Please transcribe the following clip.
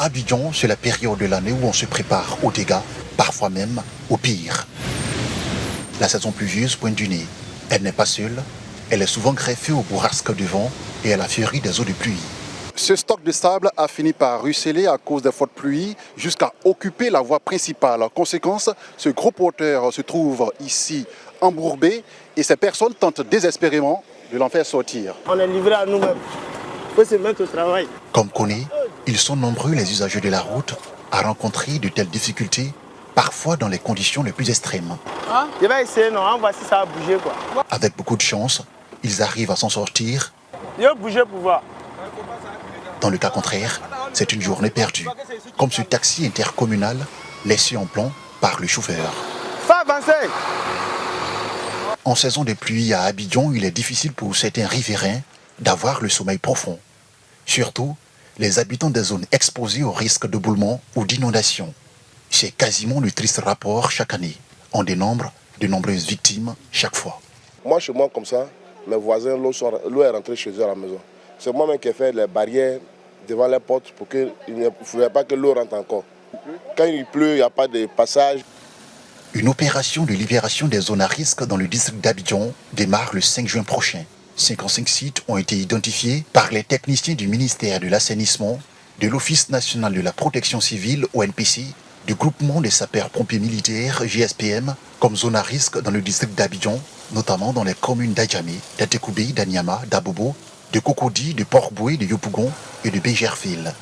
Abidjan, c'est la période de l'année où on se prépare aux dégâts, parfois même au pire. La saison pluvieuse pointe du nez. Elle n'est pas seule, elle est souvent greffée au bourrasque de vent et à la furie des eaux de pluie. Ce stock de sable a fini par ruisseler à cause des fortes pluies jusqu'à occuper la voie principale. Conséquence, ce gros porteur se trouve ici embourbé et ces personnes tentent désespérément de l'en faire sortir. On est livré à nous-mêmes. Il faut se mettre au travail. Comme connaît, ils sont nombreux les usagers de la route à rencontrer de telles difficultés, parfois dans les conditions les plus extrêmes. Je vais essayer, non, on va voir si ça a bougé quoi. Avec beaucoup de chance, ils arrivent à s'en sortir. Je vais bouger pour voir. Dans le cas contraire, c'est une journée perdue, comme ce taxi intercommunal laissé en plan par le chauffeur. Faut avancer. En saison de pluie à Abidjan, il est difficile pour certains riverains d'avoir le sommeil profond. Surtout, les habitants des zones exposées au risque d'éboulement ou d'inondation. C'est quasiment le triste rapport chaque année. On dénombre de nombreuses victimes chaque fois. Moi, chez moi, comme ça, mes voisins, l'eau est rentrée chez eux à la maison. C'est moi-même qui ai fait les barrières devant les portes pour qu'il ne faudrait pas que l'eau rentre encore. Quand il pleut, il n'y a pas de passage. Une opération de libération des zones à risque dans le district d'Abidjan démarre le 5 juin prochain. 55 sites ont été identifiés par les techniciens du ministère de l'Assainissement, de l'Office national de la protection civile ONPC, du groupement des sapeurs-pompiers militaires GSPM comme zone à risque dans le district d'Abidjan, notamment dans les communes d'Adjamé, d'Atekoubé, d'Anyama, d'Abobo, de Cocody, de Port-Boué, de Yopougon et de Bégerville.